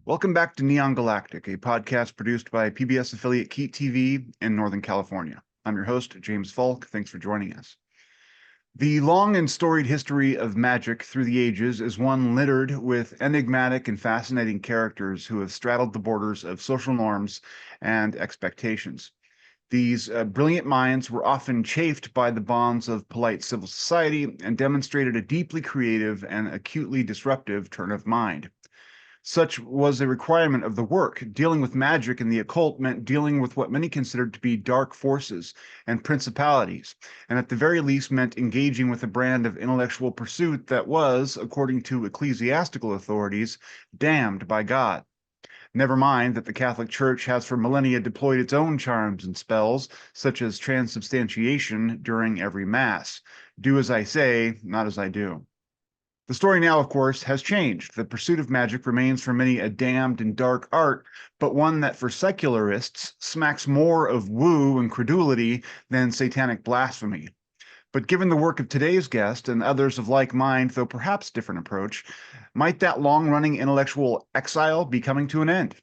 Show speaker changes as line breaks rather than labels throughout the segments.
Welcome back to Neon Galactic, a podcast produced by PBS affiliate Keat TV in Northern California. I'm your host, James Falk. Thanks for joining us. The long and storied history of magic through the ages is one littered with enigmatic and fascinating characters who have straddled the borders of social norms and expectations. These brilliant minds were often chafed by the bonds of polite civil society and demonstrated a deeply creative and acutely disruptive turn of mind. Such was a requirement of the work. Dealing with magic and the occult meant dealing with what many considered to be dark forces and principalities, and at the very least meant engaging with a brand of intellectual pursuit that was, according to ecclesiastical authorities, damned by God. Never mind that the Catholic Church has for millennia deployed its own charms and spells, such as transubstantiation during every Mass. Do as I say, not as I do. The story now, of course, has changed. The pursuit of magic remains for many a damned and dark art, but one that for secularists smacks more of woo and credulity than satanic blasphemy. But given the work of today's guest and others of like mind, though perhaps different approach, might that long-running intellectual exile be coming to an end?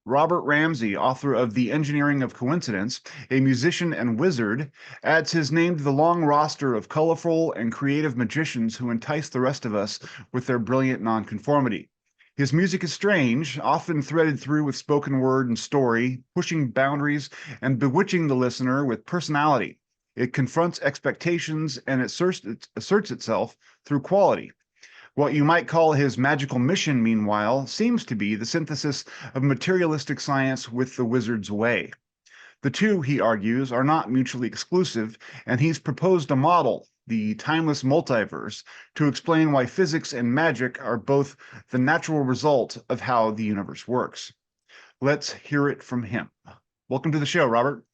Robert Ramsay, author of The Engineering of Coincidence, a musician and wizard, adds his name to the long roster of colorful and creative magicians who entice the rest of us with their brilliant nonconformity. His music is strange, often threaded through with spoken word and story, pushing boundaries and bewitching the listener with personality. It confronts expectations and it asserts itself through quality. What you might call his magical mission, meanwhile, seems to be the synthesis of materialistic science with the wizard's way. The two, he argues, are not mutually exclusive, and he's proposed a model, the timeless multiverse, to explain why physics and magic are both the natural result of how the universe works. Let's hear it from him. Welcome to the show, Robert.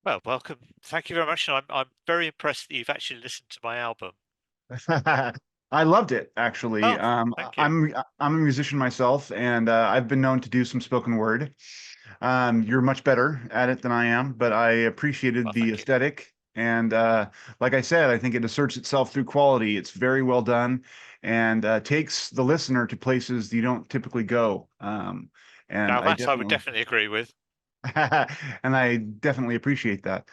Well, welcome. Thank you very much. And I'm very impressed that you've actually listened to my album.
I loved it, actually.
Oh, thank you.
I'm a musician myself, and I've been known to do some spoken word. You're much better at it than I am, but I appreciated
Well,
the
thank you.
aesthetic. And like I said, I think it asserts itself through quality. It's very well done and takes the listener to places you don't typically go. And
Now
I
that I would
definitely
definitely agree with.
and I definitely appreciate that.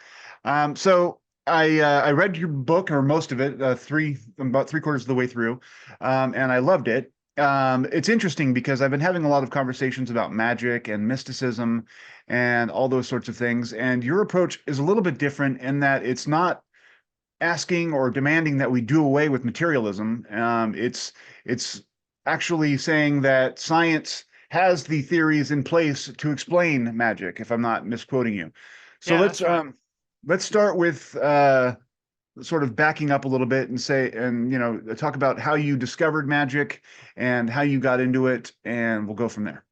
So I read your book or most of it, about three-quarters of the way through, and I loved it. It's interesting because I've been having a lot of conversations about magic and mysticism and all those sorts of things, and your approach is a little bit different in that it's not asking or demanding that we do away with materialism. It's actually saying that science has the theories in place to explain magic, if I'm not misquoting you. So
Yeah, that's right.
let's start with sort of backing up a little bit and talk about how you discovered magic and how you got into it, and we'll go from there.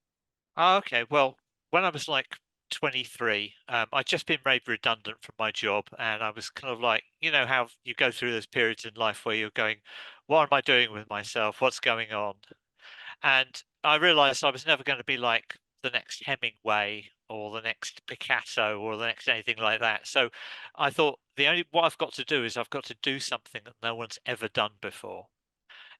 Oh, okay. Well, when I was like 23, I'd just been made redundant from my job, and I was kind of like, you know, how you go through those periods in life where you're going, what am I doing with myself? What's going on? And I realized I was never going to be like the next Hemingway or the next Picasso or the next anything like that. So I thought what I've got to do is I've got to do something that no one's ever done before.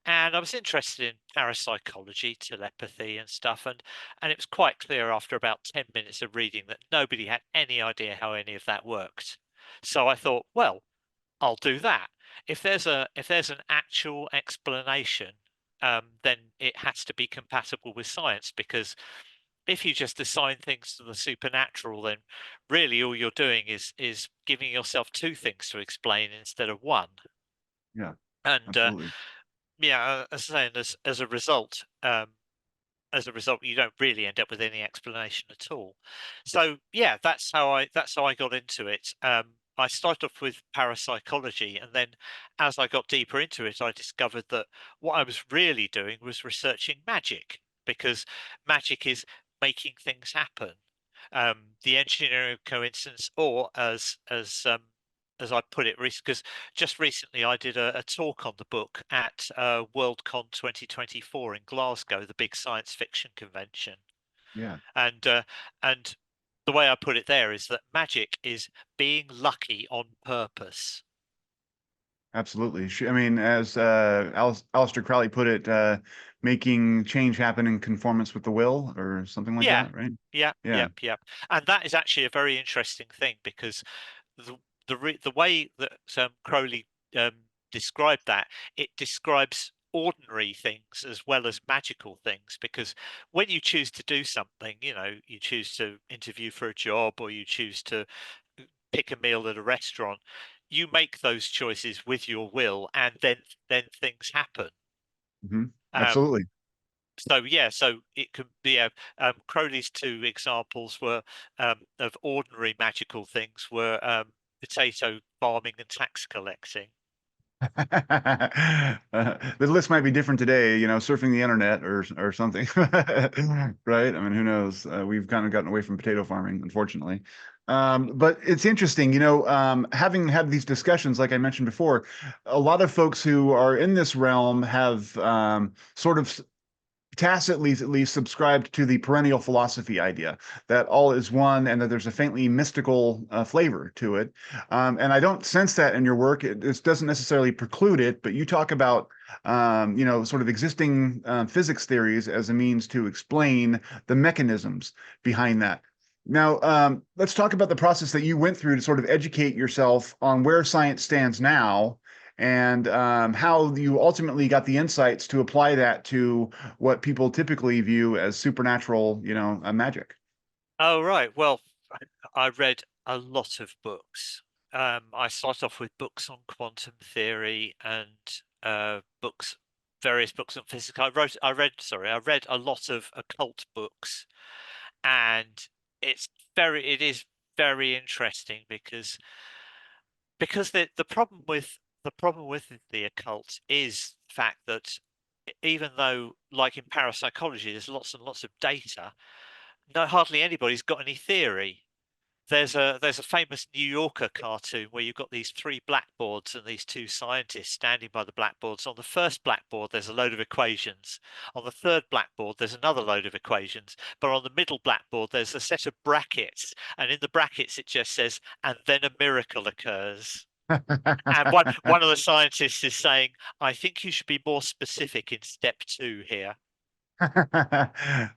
And I was interested in parapsychology, telepathy and stuff, and it was quite clear after about 10 minutes of reading that nobody had any idea how any of that worked. So I thought, well, I'll do that. If there's an actual explanation, then it has to be compatible with science, because if you just assign things to the supernatural, then really all you're doing is giving yourself two things to explain instead of one.
Yeah,
And
absolutely.
yeah, as I say, and as a result, you don't really end up with any explanation at all. So yeah, that's how I got into it. I started off with parapsychology, and then as I got deeper into it, I discovered that what I was really doing was researching magic, because magic is making things happen. The engineering of coincidence, or as I put it, because just recently I did a talk on the book at Worldcon 2024 in Glasgow, the big science fiction convention.
Yeah.
And the way I put it there is that magic is being lucky on purpose.
Absolutely. I mean, as Aleister Crowley put it, making change happen in conformance with the will, or something like
Yeah,
that, right?
yeah,
Yeah.
yep, yep. And that is actually a very interesting thing because the the way that Crowley described that, it describes ordinary things as well as magical things, because when you choose to do something, you know, you choose to interview for a job or you choose to pick a meal at a restaurant, you make those choices with your will, and then things happen.
Hmm.
Um,
Absolutely.
so yeah, so it could be a Crowley's two examples were of ordinary magical things were potato farming and tax collecting.
The list might be different today, surfing the internet or something, right? I mean, who knows? We've kind of gotten away from potato farming, unfortunately. But it's interesting, having had these discussions, like I mentioned before, a lot of folks who are in this realm have sort of tacitly at least subscribed to the perennial philosophy idea that all is one and that there's a faintly mystical flavor to it. And I don't sense that in your work. This doesn't necessarily preclude it, but you talk about sort of existing physics theories as a means to explain the mechanisms behind that. Now, let's talk about the process that you went through to sort of educate yourself on where science stands now and how you ultimately got the insights to apply that to what people typically view as supernatural, magic.
Oh right, well, I read a lot of books. I started off with books on quantum theory and various books on physics. I read a lot of occult books, and it is very interesting because the problem with the occult is the fact that even though, like in parapsychology, there's lots and lots of data, no, hardly anybody's got any theory. There's a famous New Yorker cartoon where you've got these three blackboards and these two scientists standing by the blackboards. On the first blackboard, there's a load of equations. On the third blackboard, there's another load of equations. But on the middle blackboard, there's a set of brackets, and in the brackets, it just says, "And then a miracle occurs." And one of the scientists is saying, "I think you should be more specific in step two here."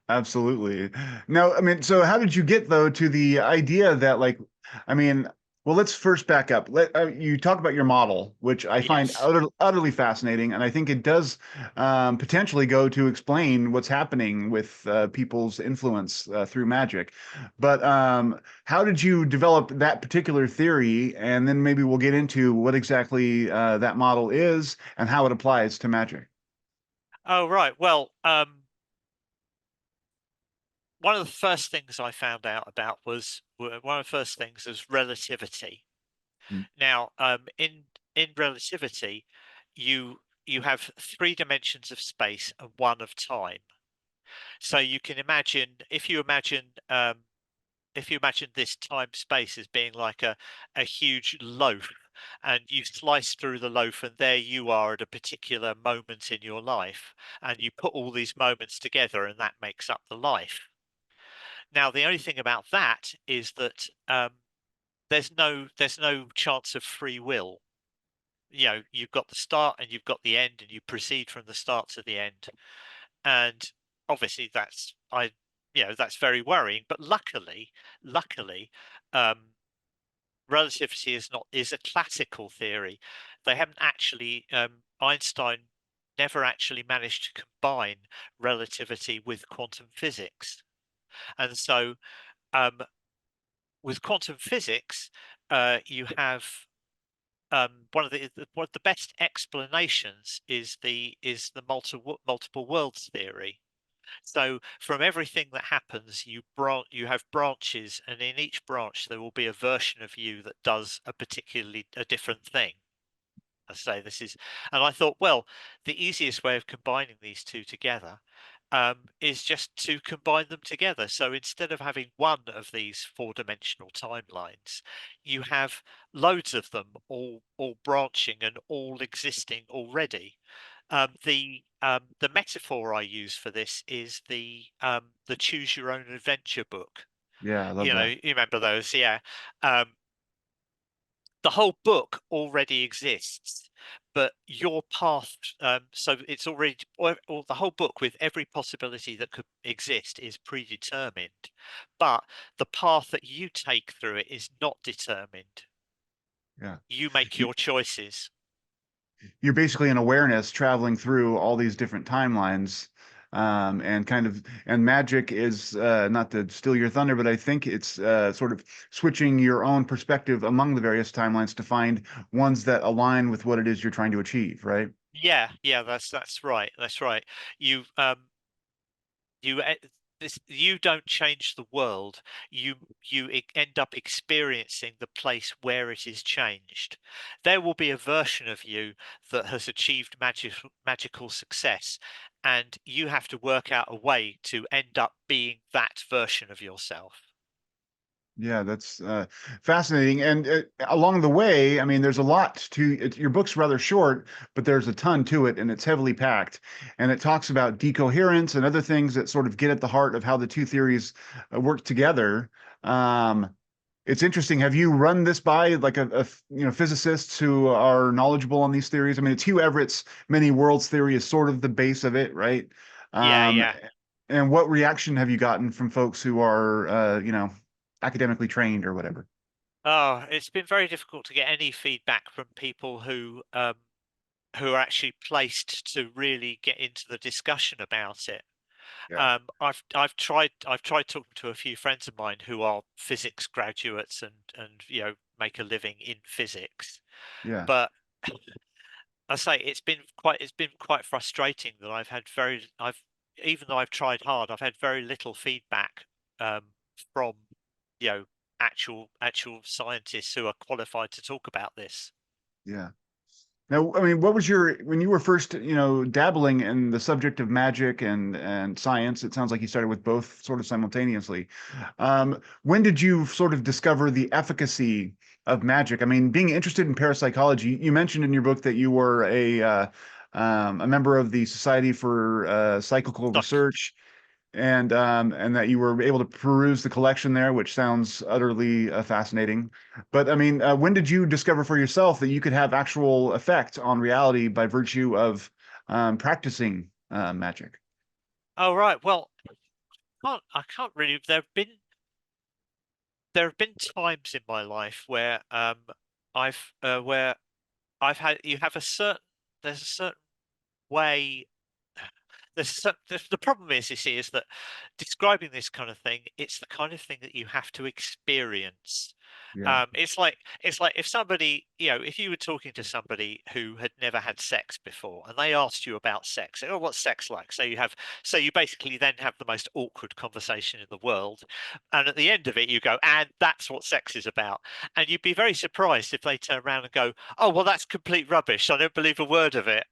Absolutely. Now, I mean, so how did you get though to the idea that like, I mean, well, let's first back up. You talk about your model, which I find
Yes.
utterly fascinating, and I think it does potentially go to explain what's happening with people's influence through magic. But how did you develop that particular theory? And then maybe we'll get into what exactly that model is and how it applies to magic.
Oh, right. Well, one of the first things I found out about one of the first things was relativity.
Mm.
Now, in relativity, you have three dimensions of space and one of time. So you can imagine if you imagine this time space as being like a huge loaf, and you slice through the loaf, and there you are at a particular moment in your life, and you put all these moments together, and that makes up the life. Now, the only thing about that is that there's no chance of free will. You know, you've got the start and you've got the end, and you proceed from the start to the end. And obviously, that's very worrying. But luckily, um, relativity is a classical theory. They haven't actually Einstein never actually managed to combine relativity with quantum physics, and so um, with quantum physics, you have one of the best explanations is the multiple worlds theory. So from everything that happens, you have branches, and in each branch there will be a version of you that does a different thing. I say this is, and I thought, well, the easiest way of combining these two together is just to combine them together. So instead of having one of these four-dimensional timelines, you have loads of them, all branching and all existing already. The metaphor I use for this is the Choose Your Own Adventure book.
Yeah, I love
You know,
that.
you remember those, yeah. Um, the whole book already exists, but your path, so it's already, or the whole book with every possibility that could exist is predetermined, but the path that you take through it is not determined.
Yeah.
You make your choices.
You're basically an awareness traveling through all these different timelines, and kind of, and magic is, not to steal your thunder, but I think it's sort of switching your own perspective among the various timelines to find ones that align with what it is you're trying to achieve, right?
Yeah, yeah, that's right. That's right. You you e- you don't change the world. You end up experiencing the place where it is changed. There will be a version of you that has achieved magical success, and you have to work out a way to end up being that version of yourself.
Yeah, that's fascinating. And along the way, I mean, there's a lot to it. Your book's rather short, but there's a ton to it, and it's heavily packed. And it talks about decoherence and other things that sort of get at the heart of how the two theories work together. Um, it's interesting. Have you run this by like physicists who are knowledgeable on these theories? I mean, it's Hugh Everett's many worlds theory is sort of the base of it, right?
Yeah,
Um,
yeah.
and what reaction have you gotten from folks who are, academically trained or whatever?
Oh, it's been very difficult to get any feedback from people who are actually placed to really get into the discussion about it.
Yeah,
I've tried talking to a few friends of mine who are physics graduates and make a living in physics,
yeah,
but I say it's been quite frustrating that I've even though I've tried hard, I've had very little feedback from you know actual scientists who are qualified to talk about this.
yeah. Now, I mean, what was your when you were first, dabbling in the subject of magic and science? It sounds like you started with both sort of simultaneously. When did you sort of discover the efficacy of magic? I mean, being interested in parapsychology, you mentioned in your book that you were a member of the Society for Psychical
Like,
Research, and that you were able to peruse the collection there, which sounds utterly fascinating. But I mean, when did you discover for yourself that you could have actual effect on reality by virtue of practicing magic?
oh right, well, I can't really. There have been times in my life where where I've had you have a certain there's a certain way. The problem is, you see, is that describing this kind of thing, it's the kind of thing that you have to experience.
Yeah.
It's like if somebody, if you were talking to somebody who had never had sex before, and they asked you about sex, oh, what's sex like? So you basically then have the most awkward conversation in the world, and at the end of it, you go, and that's what sex is about. And you'd be very surprised if they turn around and go, oh, well, that's complete rubbish. I don't believe a word of it.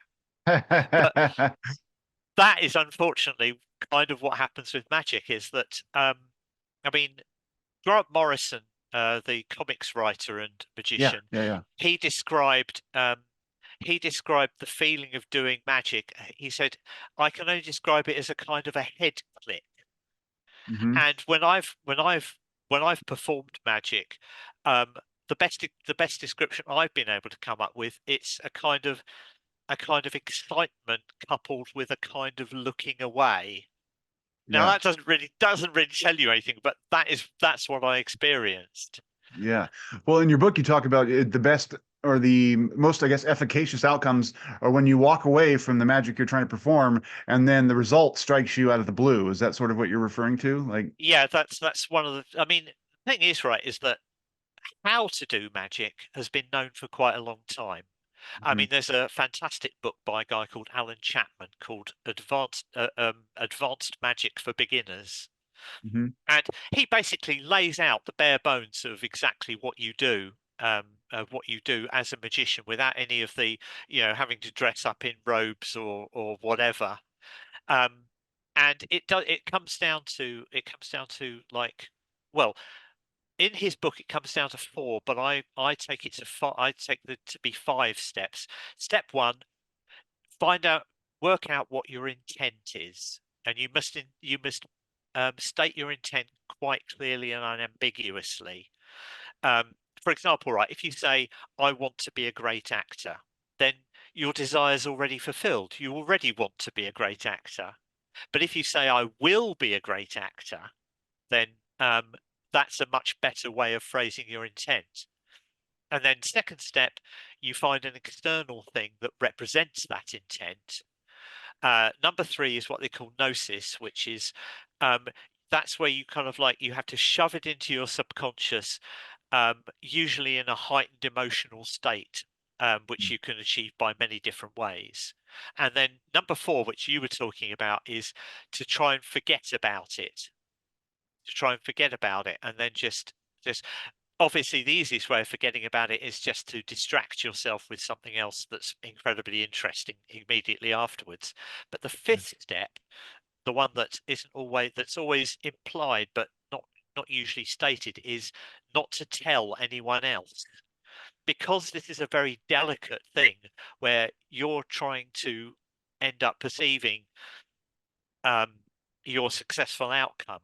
But that is unfortunately kind of what happens with magic is that I mean Grant Morrison, the comics writer and
Yeah,
magician,
yeah, yeah.
he described he described the feeling of doing magic. He said, I can only describe it as a kind of a head click.
Hmm.
And when I've performed magic, um the best description I've been able to come up with, it's a kind of excitement coupled with a kind of looking away. Now
Yeah,
that doesn't really tell you anything, but that's what I experienced.
yeah. Well, in your book, you talk about the best or the most, I guess, efficacious outcomes are when you walk away from the magic you're trying to perform, and then the result strikes you out of the blue. Is that sort of what you're referring to? Like,
Yeah, that's one of the. I mean, the thing is, right, is that how to do magic has been known for quite a long time. I
mhm,
mean, there's a fantastic book by a guy called Alan Chapman called Advanced Magic for Beginners,
mhm.
and he basically lays out the bare bones of exactly what you do as a magician without any of the, having to dress up in robes or whatever. Um, and it comes down to like, well, in his book it comes down to four, but I take it to five. I take it to be 5 steps. Step one: find out, work out what your intent is, and you must state your intent quite clearly and unambiguously. for example, right, if you say, I want to be a great actor, then your desire's already fulfilled. You already want to be a great actor. But if you say, I will be a great actor, then um, that's a much better way of phrasing your intent. And then second step, you find an external thing that represents that intent. Number three is what they call gnosis, which is um, that's where you kind of like you have to shove it into your subconscious, usually in a heightened emotional state, which you can achieve by many different ways. And then number four, which you were talking about, is to try and forget about it, and then just obviously the easiest way of forgetting about it is just to distract yourself with something else that's incredibly interesting immediately afterwards. But the fifth step, the one that isn't always that's always implied but not usually stated, is not to tell anyone else, because this is a very delicate thing where you're trying to end up perceiving um, your successful outcome.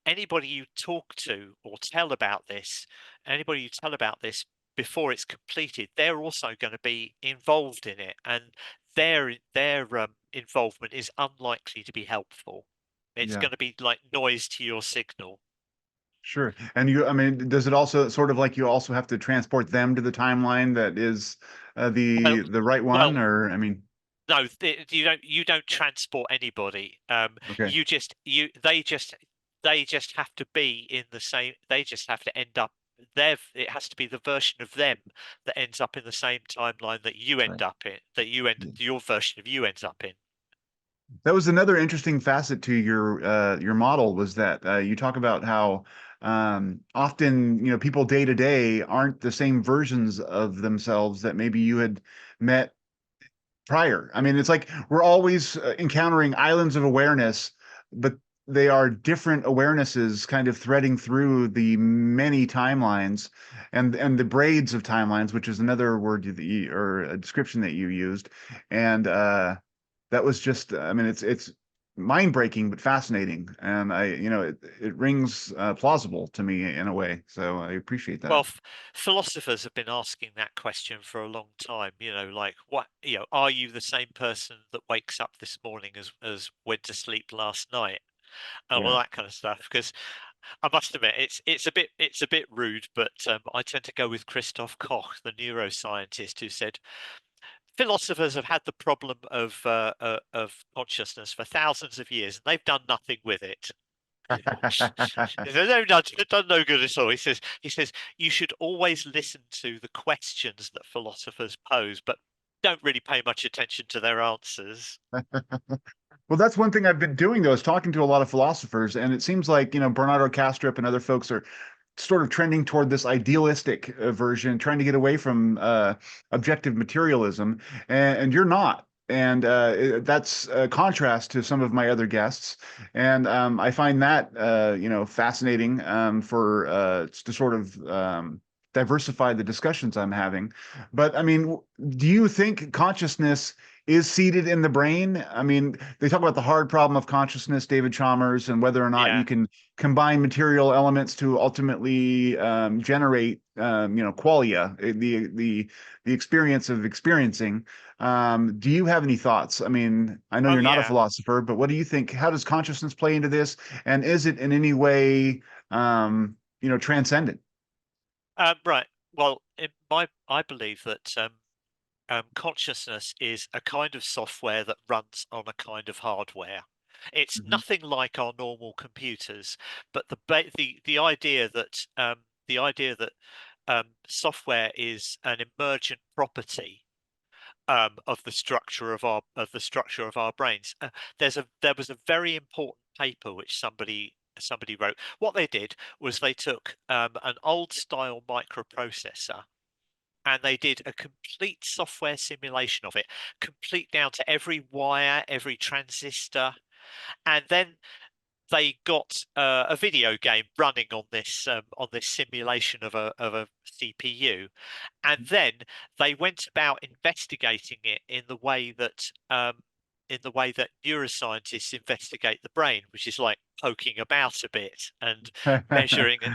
Anybody you talk to or tell about this, anybody you tell about this before it's completed, they're also going to be involved in it, and their involvement is unlikely to be helpful. It's
Yeah.
going to be like noise to your signal.
Sure. And I mean, does it also sort of like you also have to transport them to the timeline that is
Well,
the right one,
well,
or I mean,
no, you don't transport anybody.
okay,
They just have to be in the same. They just have to end up there. It has to be the version of them that ends up in the same timeline that you
right.
end up in. Your version of you ends up in.
That was another interesting facet to your model was that you talk about how often people day to day aren't the same versions of themselves that maybe you had met prior. I mean, it's like we're always encountering islands of awareness, but they are different awarenesses kind of threading through the many timelines and the braids of timelines, which is another word or a description that you used. And that was just, I mean, it's mind breaking but fascinating, and it rings plausible to me in a way. So I appreciate
Well,
that.
philosophers have been asking that question for a long time. Like are you the same person that wakes up this morning as went to sleep last night? And all
Yeah.
that kind of stuff. Because I must admit, it's a bit rude, but I tend to go with Christoph Koch, the neuroscientist, who said philosophers have had the problem of consciousness for thousands of years, and they've done nothing with it. They've done no good at all. He says you should always listen to the questions that philosophers pose, but don't really pay much attention to their answers.
Well, that's one thing I've been doing though, is talking to a lot of philosophers, and it seems like, Bernardo Kastrup and other folks are sort of trending toward this idealistic version, trying to get away from objective materialism, and you're not. And that's a contrast to some of my other guests, and I find that fascinating for to sort of diversify the discussions I'm having. But I mean, do you think consciousness is seated in the brain? I mean, they talk about the hard problem of consciousness, David Chalmers, and whether or not you
Yeah.
can combine material elements to ultimately generate, qualia, the experience of experiencing. Do you have any thoughts? I mean, I know
Oh
you're not a
yeah.
philosopher, but what do you think? How does consciousness play into this? And is it in any way, transcendent?
Right. Well, I believe that consciousness is a kind of software that runs on a kind of hardware. It's
Mhm.
nothing like our normal computers, but the idea that software is an emergent property of the structure of our brains. There was a very important paper which somebody wrote. What they did was they took an old style microprocessor, and they did a complete software simulation of it, complete down to every wire, every transistor, and then they got a video game running on this simulation of a CPU, and then they went about investigating it in the way that neuroscientists investigate the brain, which is like poking about a bit and measuring it.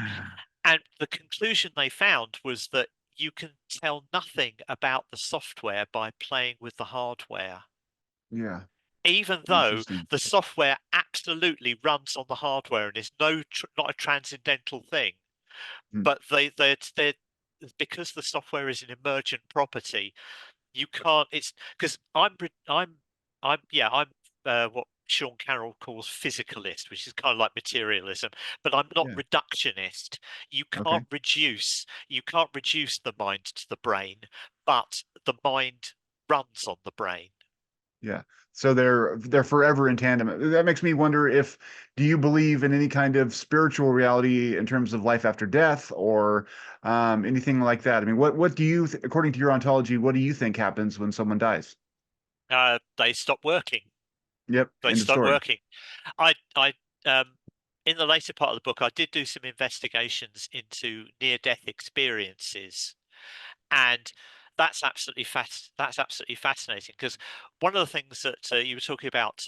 And the conclusion they found was that you can tell nothing about the software by playing with the hardware,
Yeah.
even though
Interesting.
the software absolutely runs on the hardware and is not a transcendental thing.
Mm.
But they because the software is an emergent property, you can't. It's because I'm what Sean Carroll calls physicalist, which is kind of like materialism, but I'm not
Yeah.
reductionist.
Okay.
You can't reduce the mind to the brain, but the mind runs on the brain.
Yeah. So they're forever in tandem. That makes me wonder if do you believe in any kind of spiritual reality in terms of life after death or anything like that? I mean, what do you, according to your ontology, what do you think happens when someone dies?
They stop working.
Yep.
They
End of
stop
story.
working. I in the later part of the book, I did do some investigations into near-death experiences, and that's absolutely fascinating because one of the things that you were talking about,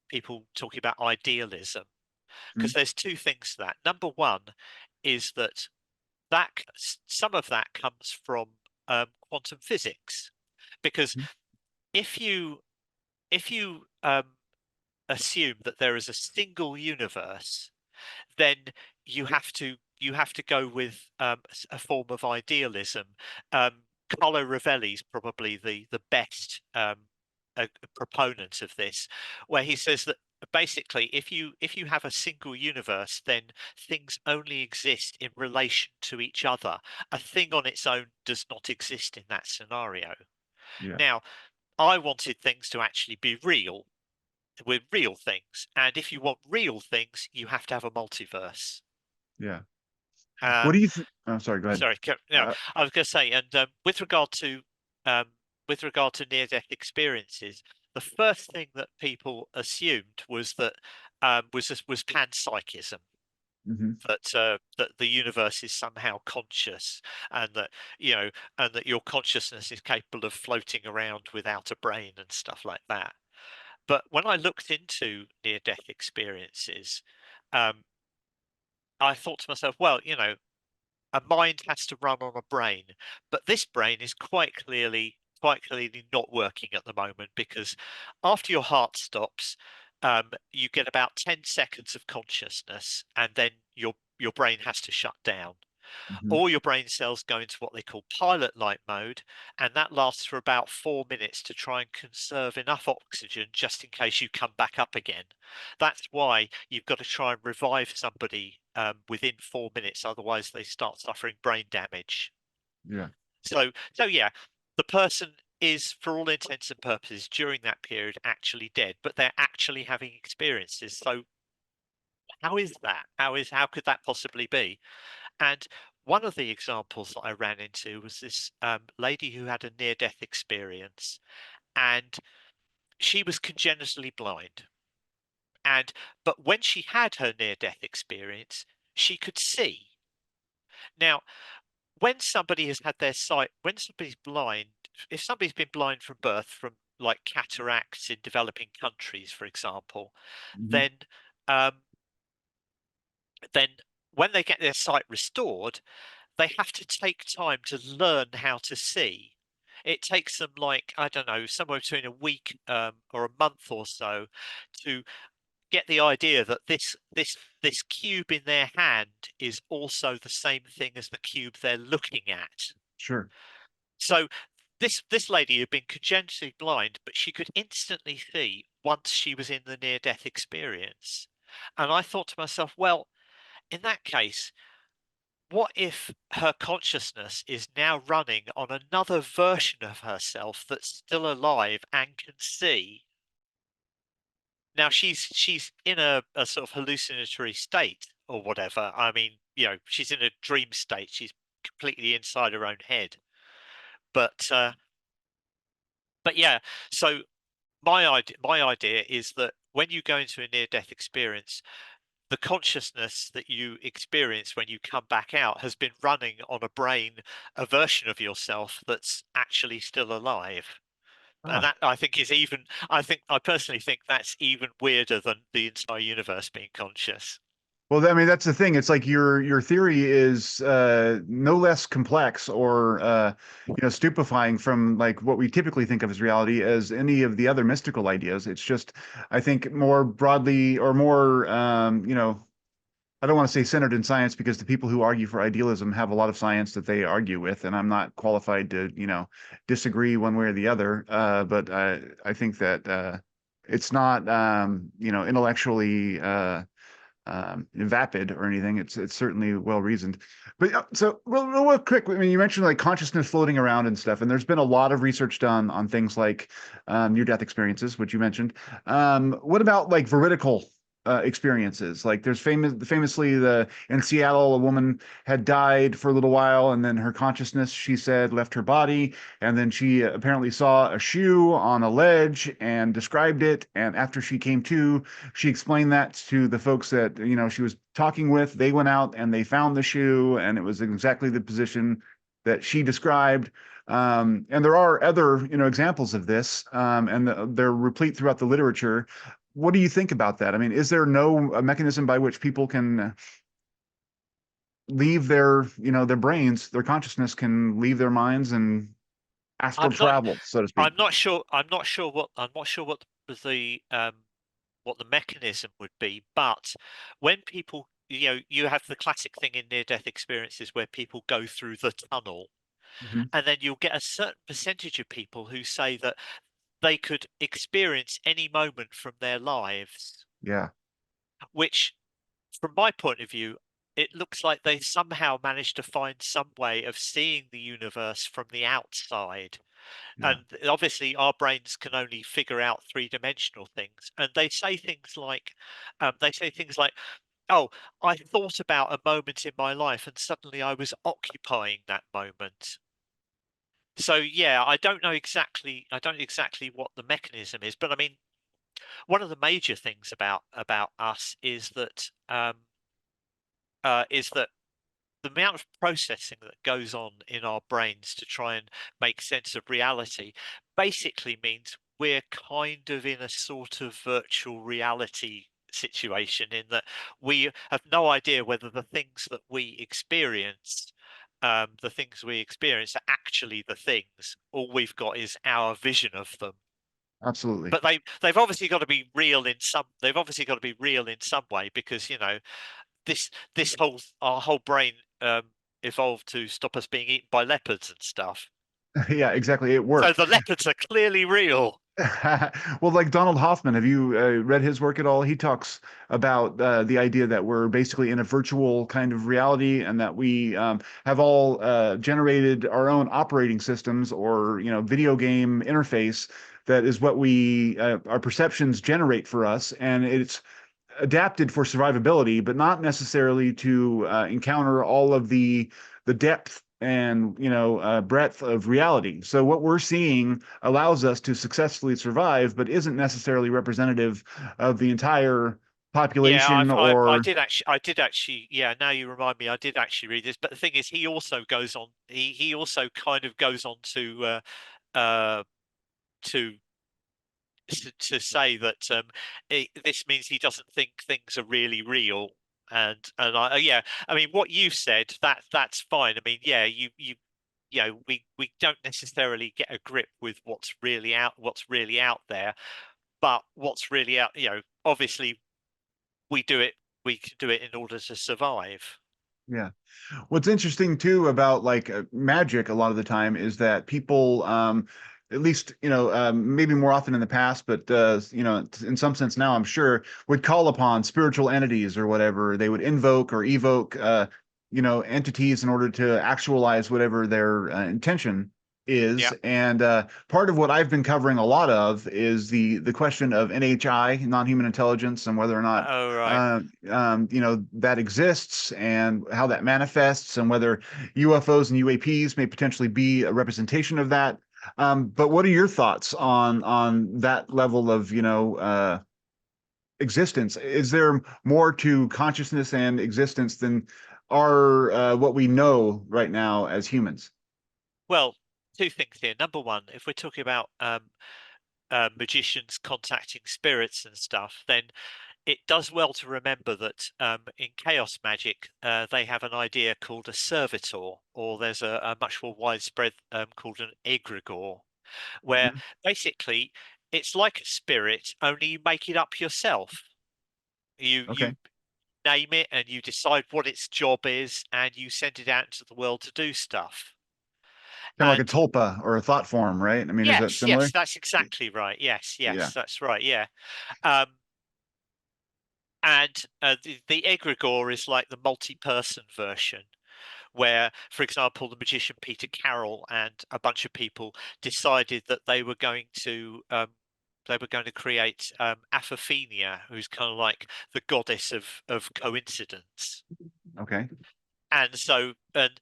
people talking about idealism, because
Mm,
there's two things to that. Number one is that some of that comes from quantum physics, because
mm,
if you if you assume that there is a single universe, then you have to go with a form of idealism. Carlo Rovelli's probably the best proponent of this, where he says that basically if you have a single universe, then things only exist in relation to each other. A thing on its own does not exist in that scenario.
yeah.
Now, I wanted things to actually be real with real things, and if you want real things, you have to have a multiverse.
Yeah.
Uh,
What do you think? Oh, sorry, go ahead.
sorry, no,
Uh,
I was going to say, and um, with regard to near-death experiences, the first thing that people assumed was that was panpsychism,
mhm,
that the universe is somehow conscious, and that you know, and that your consciousness is capable of floating around without a brain and stuff like that. But when I looked into near-death experiences, um, I thought to myself, well, a mind has to run on a brain, but this brain is quite clearly not working at the moment because after your heart stops, you get about 10 seconds of consciousness, and then your brain has to shut down.
mhm,
All your brain cells go into what they call pilot light mode, and that lasts for about 4 minutes to try and conserve enough oxygen just in case you come back up again. That's why you've got to try and revive somebody within 4 minutes, otherwise they start suffering brain damage.
yeah.
So yeah, the person is, for all intents and purposes, during that period actually dead, but they're actually having experiences. So how is that? How could that possibly be? And one of the examples that I ran into was this lady who had a near death experience, and she was congenitally blind. And but when she had her near death experience, she could see. Now, when somebody has had their sight, when somebody's blind, if somebody's been blind from birth, from like cataracts in developing countries, for example,
Mhm,
then um, then when they get their sight restored, they have to take time to learn how to see. It takes them, like, I don't know, somewhere between a week or a month or so to get the idea that this cube in their hand is also the same thing as the cube they're looking at.
sure.
So this lady had been congenitally blind, but she could instantly see once she was in the near death experience. And I thought to myself, well, in that case, what if her consciousness is now running on another version of herself that's still alive and can see? Now she's in a sort of hallucinatory state or whatever. I mean, she's in a dream state. She's completely inside her own head. But yeah, so my idea is that when you go into a near death experience, the consciousness that you experience when you come back out has been running on a brain, a version of yourself that's actually still alive. And
Ah,
that I personally think that's even weirder than the entire universe being conscious.
Well, I mean, that's the thing. It's like your theory is no less complex or stupefying from like what we typically think of as reality as any of the other mystical ideas. It's just, I think, more broadly or more I don't want to say centered in science because the people who argue for idealism have a lot of science that they argue with, and I'm not qualified to, disagree one way or the other. But I think that it's not, intellectually vapid or anything. It's certainly well reasoned. But so real quick, I mean, you mentioned like consciousness floating around and stuff, and there's been a lot of research done on things like near-death experiences, which you mentioned. What about like veridical experiences? Like there's famously the in Seattle, a woman had died for a little while, and then her consciousness, she said, left her body, and then she apparently saw a shoe on a ledge and described it. And after she came to, she explained that to the folks that she was talking with. They went out and they found the shoe, and it was exactly the position that she described. And there are other examples of this, and they're replete throughout the literature. What do you think about that? I mean, is there no mechanism by which people can leave their brains, their consciousness can leave their minds and astral
I'm not
travel, so to speak?
I'm not sure what the mechanism would be, but when people, you have the classic thing in near-death experiences where people go through the tunnel,
Mhm.
and then you'll get a certain percentage of people who say that they could experience any moment from their lives,
Yeah,
which, from my point of view, it looks like they somehow managed to find some way of seeing the universe from the outside.
yeah,
And obviously, our brains can only figure out three-dimensional things. And they say things like, "Oh, I thought about a moment in my life, and suddenly I was occupying that moment." So yeah, I don't know exactly what the mechanism is, but I mean, one of the major things about us is that the amount of processing that goes on in our brains to try and make sense of reality basically means we're kind of in a sort of virtual reality situation, in that we have no idea whether the things we experience are actually the things. All we've got is our vision of them.
absolutely.
But they've obviously got to be real in some. They've obviously got to be real in some way, because this whole our whole brain evolved to stop us being eaten by leopards and stuff.
Yeah, exactly. It
So
worked.
the leopards are clearly real.
Well, like Donald Hoffman, have you read his work at all? He talks about the idea that we're basically in a virtual kind of reality, and that we have all generated our own operating systems or video game interface that is what we our perceptions generate for us, and it's adapted for survivability, but not necessarily to encounter all of the depth and breadth of reality. So what we're seeing allows us to successfully survive, but isn't necessarily representative of the entire
Yeah,
population or
I did actually. Yeah, now you remind me, I did actually read this. But the thing is, he also goes on. He also kind of goes on uh to to say that this means he doesn't think things are really real. And yeah, I mean, what you said, that's fine. I mean, yeah, we don't necessarily get a grip with what's really out there, but what's really out, obviously we do it we can do it in order to survive.
yeah. What's interesting too about like magic a lot of the time is that people, at least maybe more often in the past, but in some sense now I'm sure would call upon spiritual entities or whatever. They would invoke or evoke, entities in order to actualize whatever their intention is.
Yeah.
And part of what I've been covering a lot of is the question of NHI, non-human intelligence, and whether or not
Oh, right.
that exists and how that manifests, and whether UFOs and UAPs may potentially be a representation of that. But what are your thoughts on that level of existence? Is there more to consciousness and existence than are what we know right now as humans?
Well, two things here. Number one, if we're talking about magicians contacting spirits and stuff, then it does well to remember that in chaos magic, they have an idea called a servitor, or there's a much more widespread called an egregore, where
Mhm.
basically it's like a spirit, only you make it up yourself. You
Okay.
name it and you decide what its job is, and you send it out into the world to do stuff.
Kind of like a
And
tulpa or a thought form, right? I mean, is that
yes, yes,
similar?
that's exactly right. Yes,
Yeah.
yes, that's right. Yeah. Um, and the egregore is like the multi-person version, where, for example, the magician Peter Carroll and a bunch of people decided that they were going to create Aphophenia, who's kind of like the goddess of coincidence.
Okay.
And so and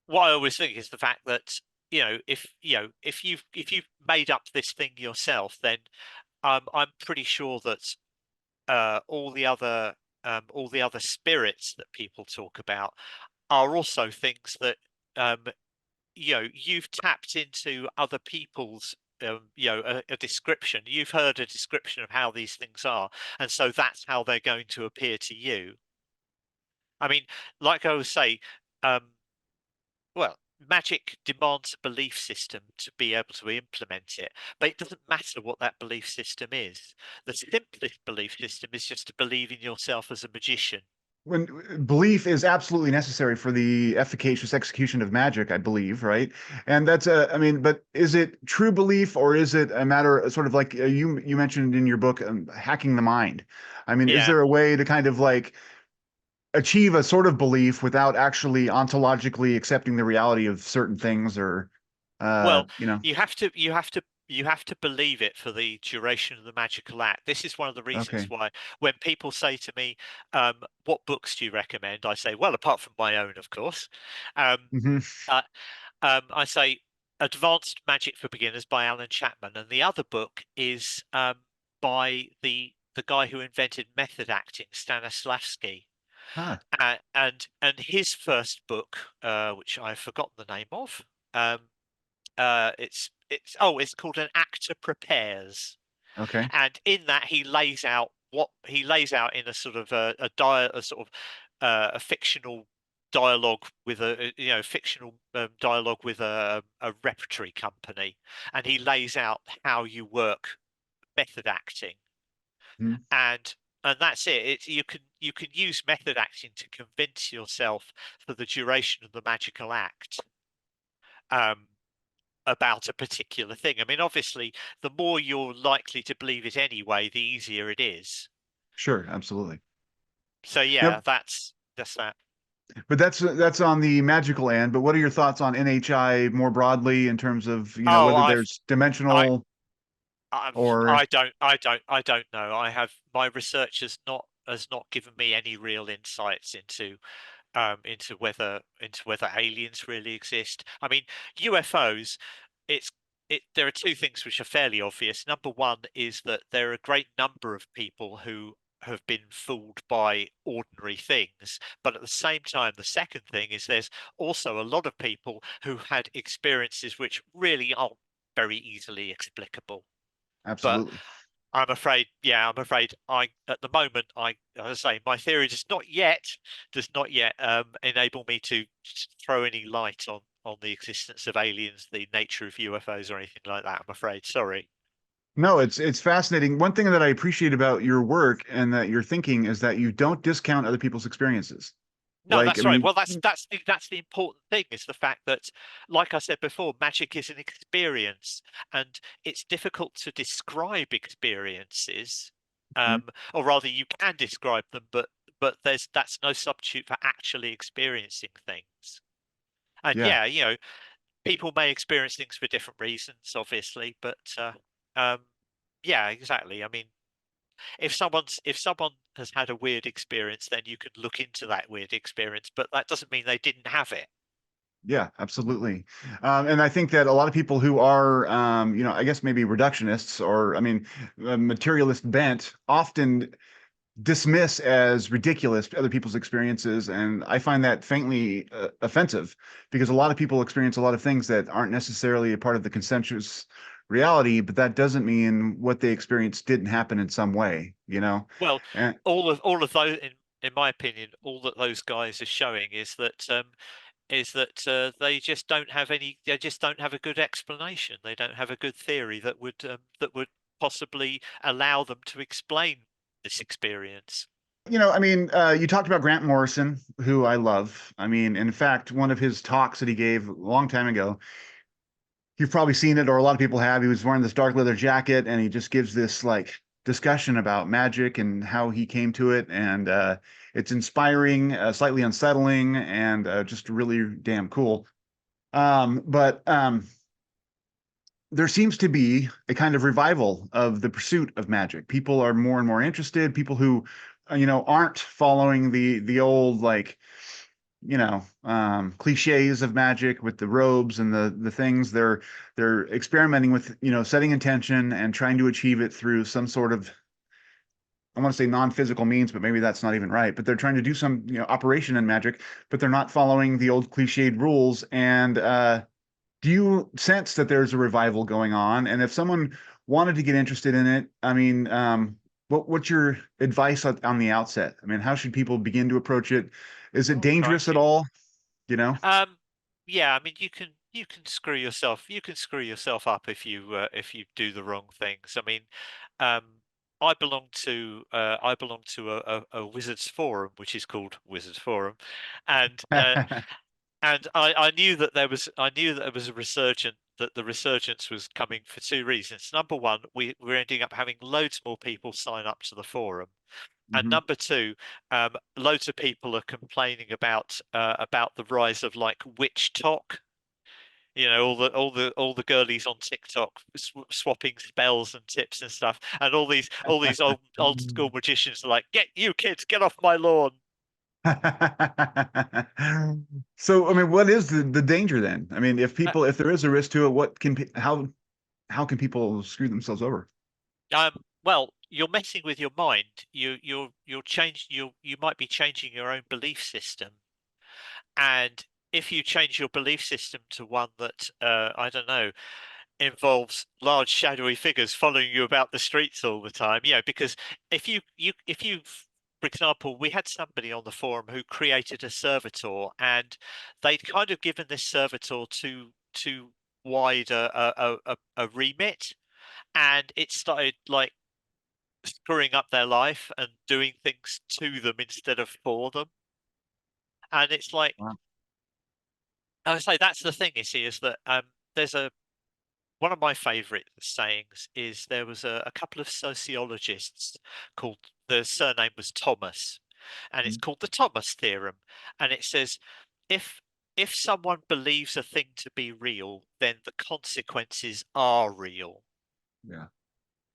what I always think is the fact that if you've made up this thing yourself, then I'm pretty sure that all the other spirits that people talk about are also things that um, you've tapped into other people's a description. You've heard a description of how these things are, and so that's how they're going to appear to you. I mean, like I would say, um, well, magic demands a belief system to be able to implement it, but it doesn't matter what that belief system is. The simplest belief system is just to believe in yourself as a magician.
When belief is absolutely necessary for the efficacious execution of magic, I believe, right? And that's I mean, but is it true belief or is it a matter sort of like you mentioned in your book, hacking the mind? I mean, is
Yeah.
there a way to kind of like achieve a sort of belief without actually ontologically accepting the reality of certain things or
Well,
you know?
you have to believe it for the duration of the magical act. This is one of the reasons
Okay.
why when people say to me, "What books do you recommend?" I say, "Well, apart from my own, of course." Um,
Hmm.
uh, I say Advanced Magic for Beginners by Alan Chapman, and the other book is by the guy who invented method acting, Stanislavski.
Ah,
And his first book, which I've forgotten the name of, um, it's called An Actor Prepares,
okay.
and in that he lays out what he lays out in a sort of a sort of a fictional dialogue with a fictional dialogue with a repertory company, and he lays out how you work method acting,
Mhm.
and that's it. You can use method acting to convince yourself for the duration of the magical act. Um, about a particular thing. I mean, obviously, the more you're likely to believe it anyway, the easier it is.
Sure, absolutely.
So yeah,
Yep.
that's that.
But that's on the magical end. But what are your thoughts on NHI more broadly in terms of,
Oh,
whether there's
I,
dimensional or
I don't know. I have my research has not given me any real insights into whether aliens really exist. I mean, UFOs. It's there are two things which are fairly obvious. Number one is that there are a great number of people who have been fooled by ordinary things, but at the same time, the second thing is there's also a lot of people who had experiences which really aren't very easily explicable. But
absolutely.
I'm afraid I at the moment as I say, my theory does not yet enable me to throw any light on the existence of aliens, the nature of UFOs, or anything like that. I'm afraid. Sorry.
No, it's fascinating. One thing that I appreciate about your work and that your thinking is that you don't discount other people's experiences.
No,
Like, I
that's right.
mean,
Well, that's the important thing is the fact that, like I said before, magic is an experience, and it's difficult to describe experiences.
mhm,
Or rather, you can describe them, but that's no substitute for actually experiencing things. And
yeah,
yeah, people may experience things for different reasons, obviously, but um, yeah, exactly. I mean, if someone has had a weird experience, then you can look into that weird experience, but that doesn't mean they didn't have it.
yeah, absolutely. And I think that a lot of people who are, I guess maybe reductionists or, I mean, materialist bent often dismiss as ridiculous other people's experiences, and I find that faintly offensive because a lot of people experience a lot of things that aren't necessarily a part of the consensus reality, but that doesn't mean what they experienced didn't happen in some way, you know?
Well,
And
all of those, in my opinion, all that those guys are showing is that they just don't have any. They just don't have a good explanation. They don't have a good theory that would possibly allow them to explain this experience.
I mean, you talked about Grant Morrison, who I love. I mean, in fact, one of his talks that he gave a long time ago, you've probably seen it, or a lot of people have. He was wearing this dark leather jacket, and he just gives this like discussion about magic and how he came to it, and it's inspiring, slightly unsettling, and just really damn cool. But there seems to be a kind of revival of the pursuit of magic. People are more and more interested. People who, aren't following the old like, cliches of magic with the robes and the things. They're experimenting with, setting intention and trying to achieve it through some sort of, I want to say non-physical means, but maybe that's not even right. But they're trying to do some, operation in magic, but they're not following the old cliched rules. And do you sense that there's a revival going on? And if someone wanted to get interested in it, I mean, what's your advice on the outset? I mean, how should people begin to approach it? Is it
Oh,
dangerous at
crikey.
all? You know?
Yeah, I mean, you can screw yourself. You can screw yourself up if you do the wrong things. I mean, um, I belong to a wizards forum, which is called Wizards Forum, and I knew that there was a resurgence, that the resurgence was coming for two reasons. Number one, we're ending up having loads more people sign up to the forum. And
Mhm.
number two, loads of people are complaining about the rise of like witch talk. You know, all the girlies on TikTok swapping spells and tips and stuff, and all these old school magicians are like, "Get you kids, get off my lawn."
So, I mean, what is the danger then? I mean, if there is a risk to it, how can people screw themselves over?
Well, you're messing with your mind. You might be changing your own belief system, and if you change your belief system to one that I don't know, involves large shadowy figures following you about the streets all the time, because if you for example, we had somebody on the forum who created a servitor, and they'd kind of given this servitor too wide a remit, and it started like screwing up their life and doing things to them instead of for them. And it's like,
Wow.
I would say that's the thing, you see, is that there's a one of my favorite sayings is there was a couple of sociologists called, the surname was Thomas, and it's
Mhm.
called the Thomas theorem. And it says, if if someone believes a thing to be real, then the consequences are real.
Yeah.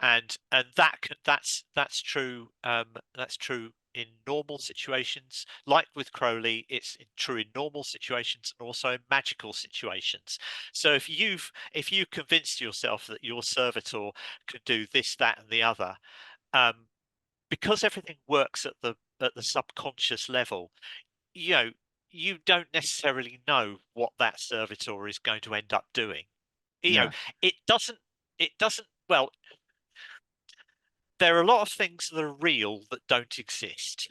And that's true, that's true in normal situations, like with Crowley. It's true in normal situations and also in magical situations. So if you convinced yourself that your servitor could do this, that, and the other, um, because everything works at the subconscious level, you know, you don't necessarily know what that servitor is going to end up doing. You know,
Yeah.
it doesn't it doesn't well, there are a lot of things that are real that don't exist.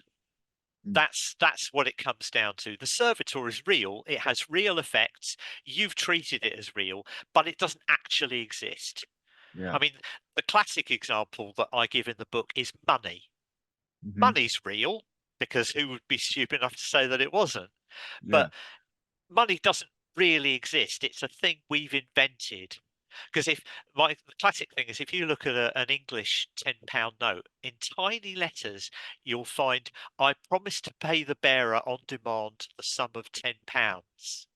Mm.
That's what it comes down to. The servitor is real. It has real effects. You've treated it as real, but it doesn't actually exist. I
Yeah.
mean, the classic example that I give in the book is money.
Hmm.
Money's real, because who would be stupid enough to say that it wasn't?
Yeah.
But money doesn't really exist. It's a thing we've invented. Because if the classic thing is, if you look at an English £10 note in tiny letters, you'll find, "I promise to pay the bearer on demand the sum of £10."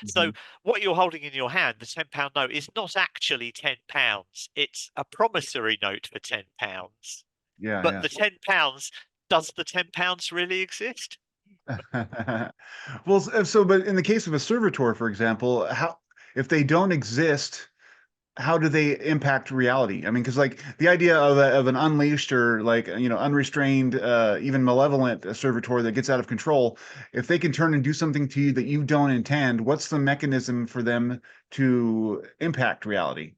Hmm.
So what you're holding in your hand, the £10 note, is not actually £10. It's a promissory note for £10. But
Yeah.
the £10, does the £10 really exist?
Yeah. Well, but in the case of a servitor, for example, how if they don't exist, how do they impact reality? I mean, because like the idea of an unleashed or like unrestrained, even malevolent servitor that gets out of control, if they can turn and do something to you that you don't intend, what's the mechanism for them to impact reality?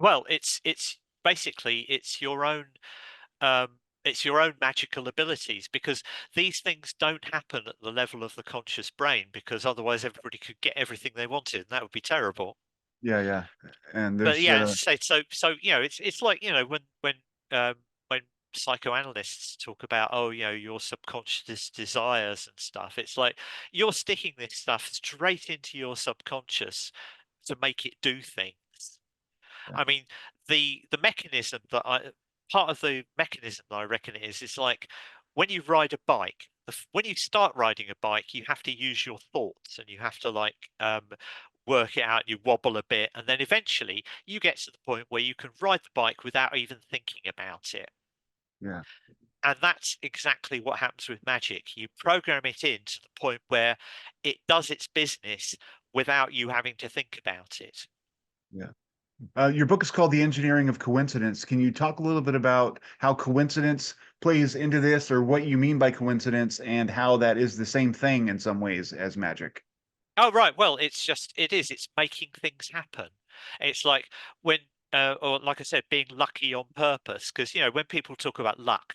Well, it's basically it's your own magical abilities, because these things don't happen at the level of the conscious brain, because otherwise everybody could get everything they wanted and that would be terrible.
Yeah, yeah. And
But
there's
yeah, as I say, so it's like, um when psychoanalysts talk about, oh, your subconscious desires and stuff, it's like you're sticking this stuff straight into your subconscious to make it do things.
yeah,
I mean, the mechanism that I part of the mechanism that I reckon it is like when you ride a bike, when you start riding a bike, you have to use your thoughts and you have to work it out. You wobble a bit, and then eventually you get to the point where you can ride the bike without even thinking about it.
yeah,
And that's exactly what happens with magic. You program it in to the point where it does its business without you having to think about it.
yeah. Your book is called The Engineering of Coincidence. Can you talk a little bit about how coincidence plays into this, or what you mean by coincidence, and how that is the same thing in some ways as magic?
Oh, right. Well, it's making things happen. It's like when, or like I said, being lucky on purpose. Because, when people talk about luck,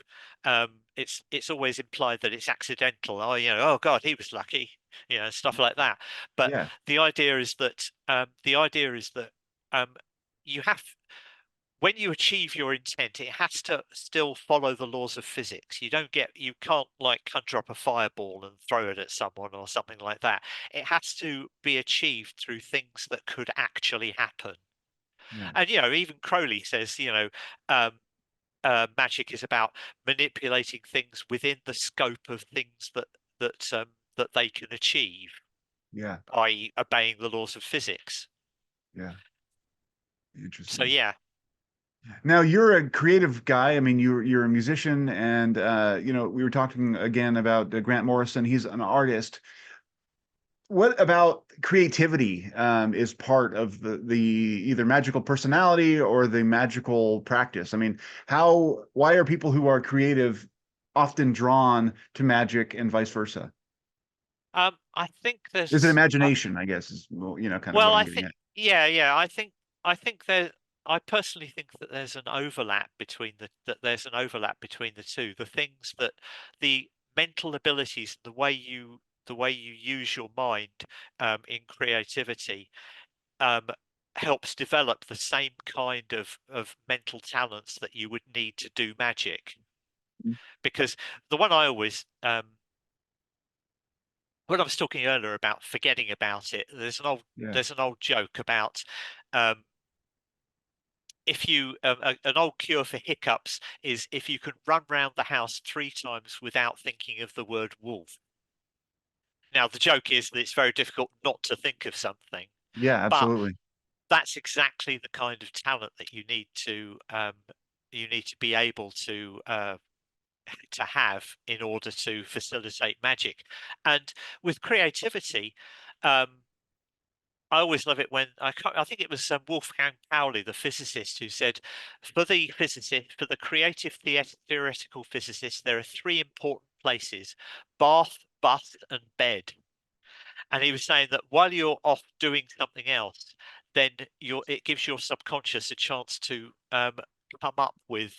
it's always implied that it's accidental. Oh, oh God, he was lucky, stuff like that. But
Yeah,
the idea is that um, you have when you achieve your intent, it has to still follow the laws of physics. You can't like conjure up a fireball and throw it at someone or something like that. It has to be achieved through things that could actually happen.
yeah,
And even Crowley says, um, magic is about manipulating things within the scope of things that they can achieve,
yeah,
i.e., obeying the laws of physics.
yeah.
So
Interesting.
yeah.
Now you're a creative guy. I mean, you're a musician, and we were talking again about Grant Morrison. He's an artist. What about creativity is part of the either magical personality or the magical practice? I mean, why are people who are creative often drawn to magic and vice versa?
I think
Is it
there's
imagination, I guess, is well, kind of
Well,
what I'm
I
getting
think,
at.
yeah. I think there. I personally think that there's an overlap between the two. The things that the mental abilities, the way you use your mind in creativity um, helps develop the same kind of mental talents that you would need to do magic.
Mm,
Because the one I always when I was talking earlier about forgetting about it,
yeah,
there's an old joke about um, if you an old cure for hiccups is if you can run round the house 3 times without thinking of the word wolf. Now the joke is that it's very difficult not to think of something,
yeah,
but
absolutely.
that's exactly the kind of talent that you need to be able to have in order to facilitate magic. And with creativity, um, I always love it when I think it was Wolfgang Pauli, the physicist, who said, for the creative theoretical physicist, there are three important places: bath, bus, and bed. And he was saying that while you're off doing something else, then it gives your subconscious a chance to come up with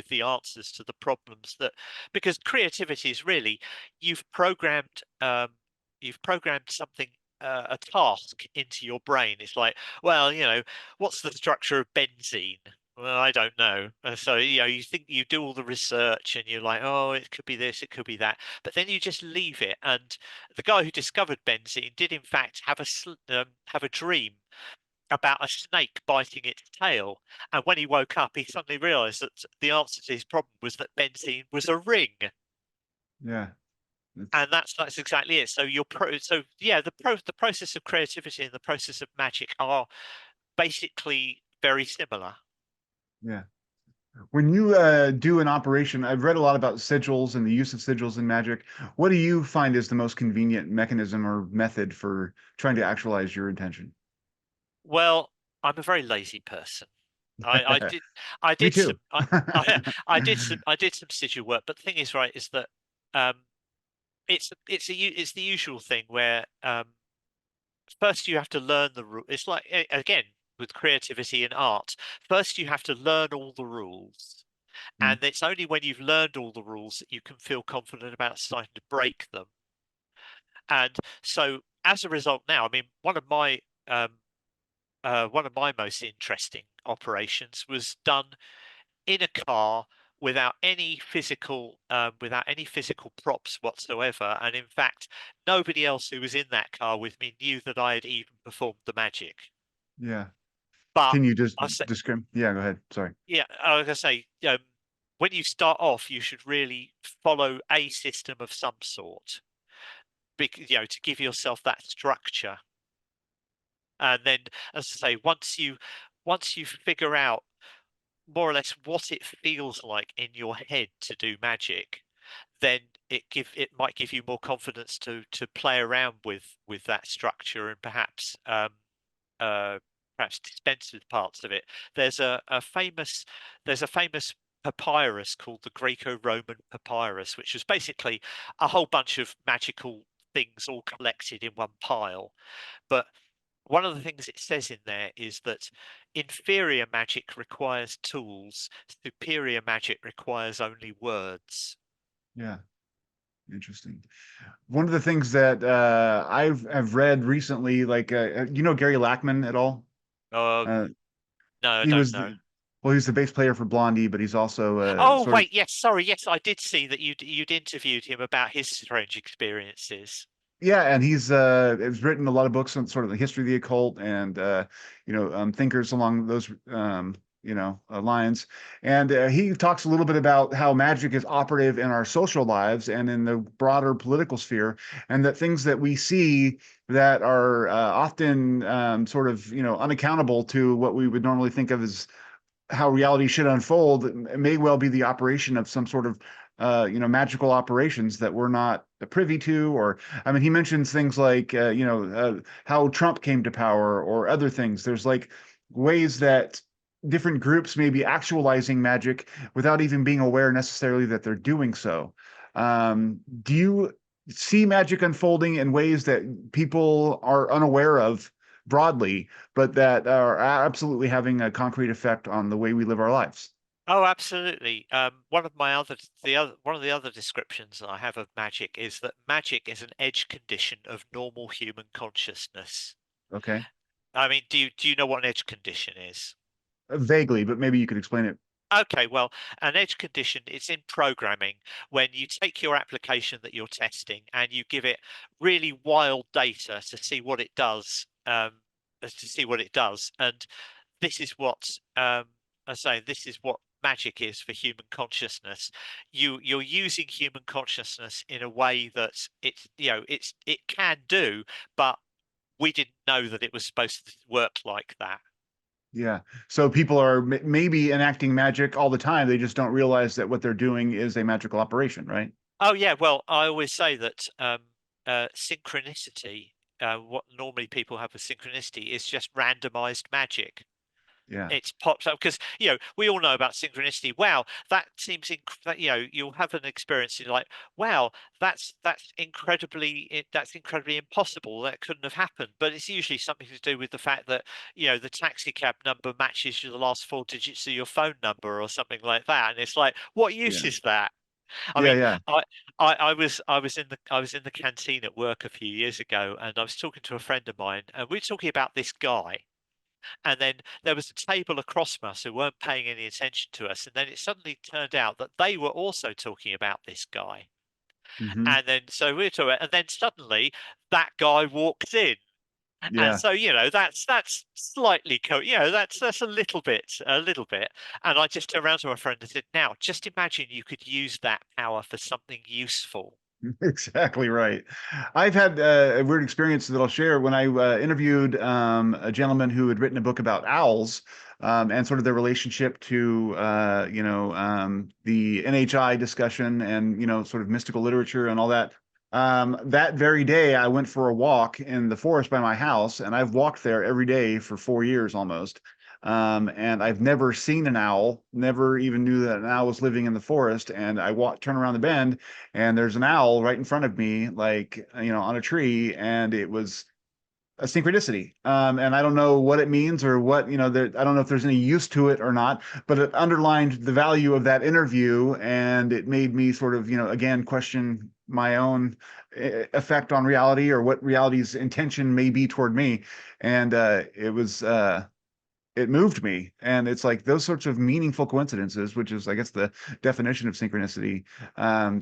the answers to the problems that because creativity is really you've programmed you've programmed something a task into your brain. It's like, well, what's the structure of benzene? Well, I don't know. So, you think you do all the research and you're like, oh, it could be this, it could be that. But then you just leave it. And the guy who discovered benzene did, in fact, have a dream about a snake biting its tail. And when he woke up, he suddenly realized that the answer to his problem was that benzene was a ring.
Yeah, it's
And that's exactly it. So so yeah, the process of creativity and the process of magic are basically very similar.
yeah. When you do an operation, I've read a lot about sigils and the use of sigils in magic. What do you find is the most convenient mechanism or method for trying to actualize your intention?
Well, I'm a very lazy person. I did I
Me
did
too.
some I did some sigil work, but the thing is, right, is that um, it's the usual thing where first you have to learn the rule. It's like again. with creativity and art, first you have to learn all the rules.
Mm.
And it's only when you've learned all the rules that you can feel confident about starting to break them. And so as a result now, I mean, one of my most interesting operations was done in a car without any physical props whatsoever. And in fact, nobody else who was in that car with me knew that I had even performed the magic.
Yeah.
But
Can you just
I say,
describe? Yeah, go ahead. Sorry.
yeah, I was gonna say, when you start off, you should really follow a system of some sort, because to give yourself that structure. And then, as I say, once you figure out more or less what it feels like in your head to do magic, then it might give you more confidence to play around with that structure, and uh, perhaps dispense with parts of it. There's a famous papyrus called the Greco-Roman papyrus, which was basically a whole bunch of magical things all collected in one pile. But one of the things it says in there is that inferior magic requires tools, superior magic requires only words.
Yeah. Interesting. One of the things that I've read recently, like you know Gary Lackman at all?
Um,
Uh,
no, I
he
don't
was
know.
well, he's the bass player for Blondie, but he's also
Oh,
sort of
wait, yes, sorry, yes, I did see that you'd interviewed him about his strange experiences.
yeah, and he's has written a lot of books on sort of the history of the occult and thinkers along those lines. And he talks a little bit about how magic is operative in our social lives and in the broader political sphere, and that things that we see that are often sort of unaccountable to what we would normally think of as how reality should unfold. It may well be the operation of some sort of magical operations that we're not privy to. Or I mean, he mentions things like how Trump came to power or other things. There's like ways that different groups may be actualizing magic without even being aware necessarily that they're doing so. Do you see magic unfolding in ways that people are unaware of broadly, but that are absolutely having a concrete effect on the way we live our lives?
Oh, absolutely. One of the other descriptions that I have of magic is that magic is an edge condition of normal human consciousness.
Okay.
I mean, do you know what an edge condition is?
Vaguely, but maybe you could explain it.
Okay, well, an edge condition is in programming when you take your application that you're testing and you give it really wild data to see what it does, and this is what I say. This is what magic is for human consciousness. You're using human consciousness in a way that it can do, but we didn't know that it was supposed to work like that.
Yeah. So people are maybe enacting magic all the time. They just don't realize that what they're doing is a magical operation, right?
Oh yeah, well, I always say that synchronicity, what normally people have with synchronicity, is just randomized magic.
Yeah.
It's pops up because we all know about synchronicity. Wow, that seems you'll have an experience you're like, wow, that's incredibly impossible. That couldn't have happened. But it's usually something to do with the fact that the taxi cab number matches the last four digits of your phone number or something like that. And it's like, what use
Yeah.
is that? I
Yeah.
mean,
Yeah.
I was in the canteen at work a few years ago, and I was talking to a friend of mine, and we were talking about this guy. And then there was a table across from us who weren't paying any attention to us, and then it suddenly turned out that they were also talking about this guy.
Hmm.
And then so we were talking, and then suddenly that guy walks in. And
Yeah.
so that's slightly that's a little bit. And I just turned around to my friend and said, now just imagine you could use that power for something useful.
Exactly right. I've had a weird experience that I'll share when I interviewed a gentleman who had written a book about owls and sort of their relationship to the NHI discussion and sort of mystical literature and all that. That very day, I went for a walk in the forest by my house, and I've walked there every day for 4 years almost. And I've never seen an owl, never even knew that an owl was living in the forest. And I turn around the bend, and there's an owl right in front of me, like on a tree, and it was a synchronicity. And I don't know what it means or what, I don't know if there's any use to it or not, but it underlined the value of that interview. And it made me sort of, again, question my own effect on reality or what reality's intention may be toward me. And it moved me. And it's like those sorts of meaningful coincidences, which is, I guess, the definition of synchronicity,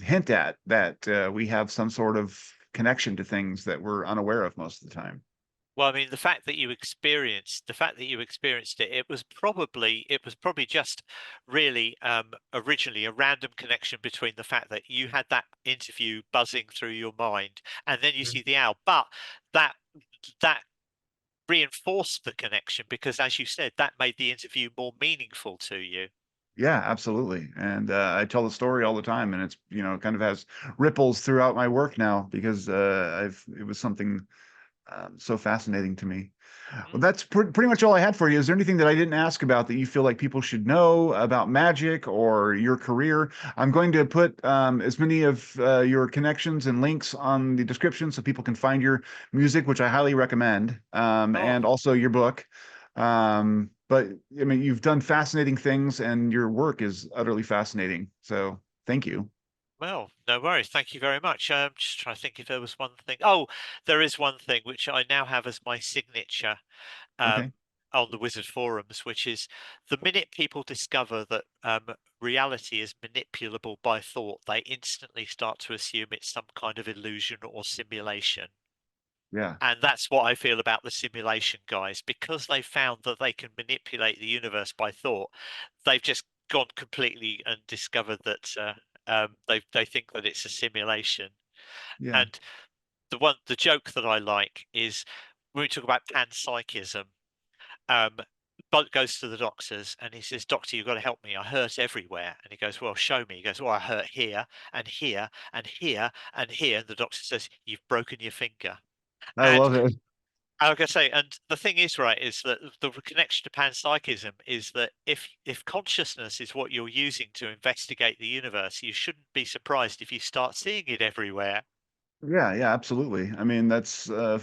hint at that we have some sort of connection to things that we're unaware of most of the time.
Well, I mean, the fact that you experienced it, it was probably just really originally a random connection between the fact that you had that interview buzzing through your mind, and then you
Mhm.
see the owl. But that that reinforced the connection because, as you said, that made the interview more meaningful to you.
Yeah, absolutely. And I tell the story all the time, and it's, kind of has ripples throughout my work now because it was something so fascinating to me. Well,
Mm.
that's pretty much all I had for you. Is there anything that I didn't ask about that you feel like people should know about magic or your career? I'm going to put as many of your connections and links on the description so people can find your music, which I highly recommend,
Oh,
and also your book. But I mean, you've done fascinating things, and your work is utterly fascinating. So thank you.
well, no worries. Thank you very much. Just trying to think if there was one thing. Oh, there is one thing which I now have as my signature.
Okay.
On the Wizard forums, which is the minute people discover that reality is manipulable by thought, they instantly start to assume it's some kind of illusion or simulation.
Yeah.
And that's what I feel about the simulation guys. Because they found that they can manipulate the universe by thought, they've just gone completely and discovered that they think that it's a simulation.
Yeah.
And the joke that I like is when we talk about panpsychism. Um, Bud goes to the doctors and he says, "Doctor, you've got to help me. I hurt everywhere." And he goes, "Well, show me." He goes, "Well, I hurt here and here and here and here." And the doctor says, "You've broken your finger."
I
And
love it.
like I say, and the thing is, right, is that the connection to panpsychism is that if consciousness is what you're using to investigate the universe, you shouldn't be surprised if you start seeing it everywhere.
Yeah, yeah, absolutely. I mean, that's uh,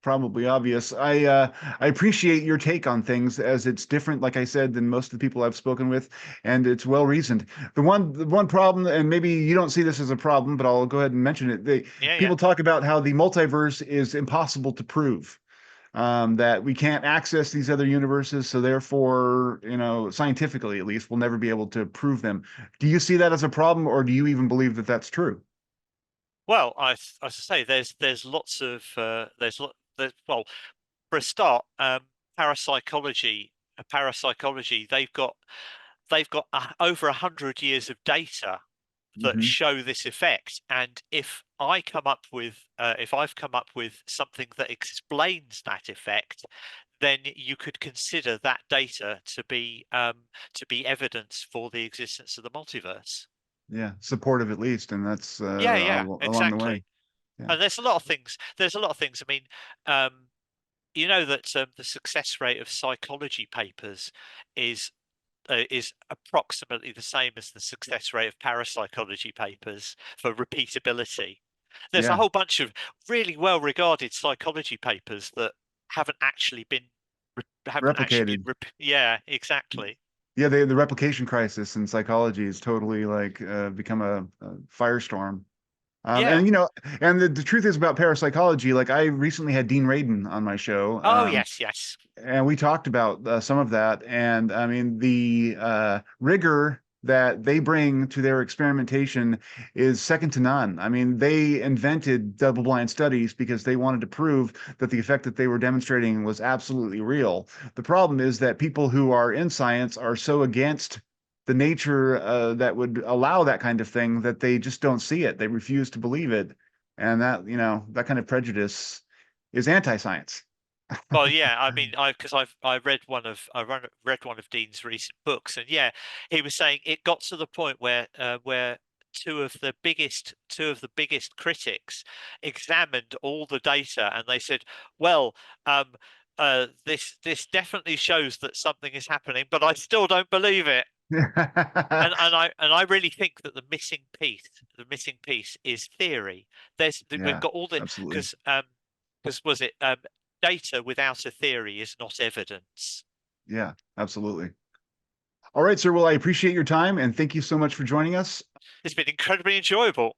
probably obvious. I appreciate your take on things as it's different, like I said, than most of the people I've spoken with, and it's well reasoned. The one problem, and maybe you don't see this as a problem, but I'll go ahead and mention it.
Yeah, yeah.
People talk about how the multiverse is impossible to prove. That we can't access these other universes, so therefore, scientifically at least, we'll never be able to prove them. Do you see that as a problem, or do you even believe that that's true?
Well, as I say, there's lots of there's well, for a start, parapsychology, they've got over 100 years of data that
Hmm.
show this effect. And if I've come up with something that explains that effect, then you could consider that data to be evidence for the existence of the multiverse.
Yeah, supportive at least, and that's
Yeah, yeah,
along the way.
exactly.
Yeah,
And there's a lot of things. There's a lot of things. I mean, um, you know that the success rate of psychology papers is is approximately the same as the success rate of parapsychology papers for repeatability. There's a
yeah,
whole bunch of really well-regarded psychology papers that haven't actually been
replicated.
yeah, exactly.
Yeah, the replication crisis in psychology is totally like become a firestorm.
Yeah.
And and the truth is about parapsychology. Like I recently had Dean Radin on my show.
Oh yes, yes.
And we talked about some of that. And I mean, the rigor that they bring to their experimentation is second to none. I mean, they invented double-blind studies because they wanted to prove that the effect that they were demonstrating was absolutely real. The problem is that people who are in science are so against the nature that would allow that kind of thing that they just don't see it. They refuse to believe it. And that kind of prejudice is anti-science.
Well, yeah. I mean, read one of Dean's recent books, and yeah, he was saying it got to the point where two of the biggest critics examined all the data, and they said, "Well, um, this definitely shows that something is happening, but I still don't believe it." And I really think that the missing piece is theory. We've
Yeah,
got all the
absolutely.
because Because was it data without a theory is not evidence.
Yeah, absolutely. All right, sir. Well, I appreciate your time and thank you so much for joining us.
It's been incredibly enjoyable.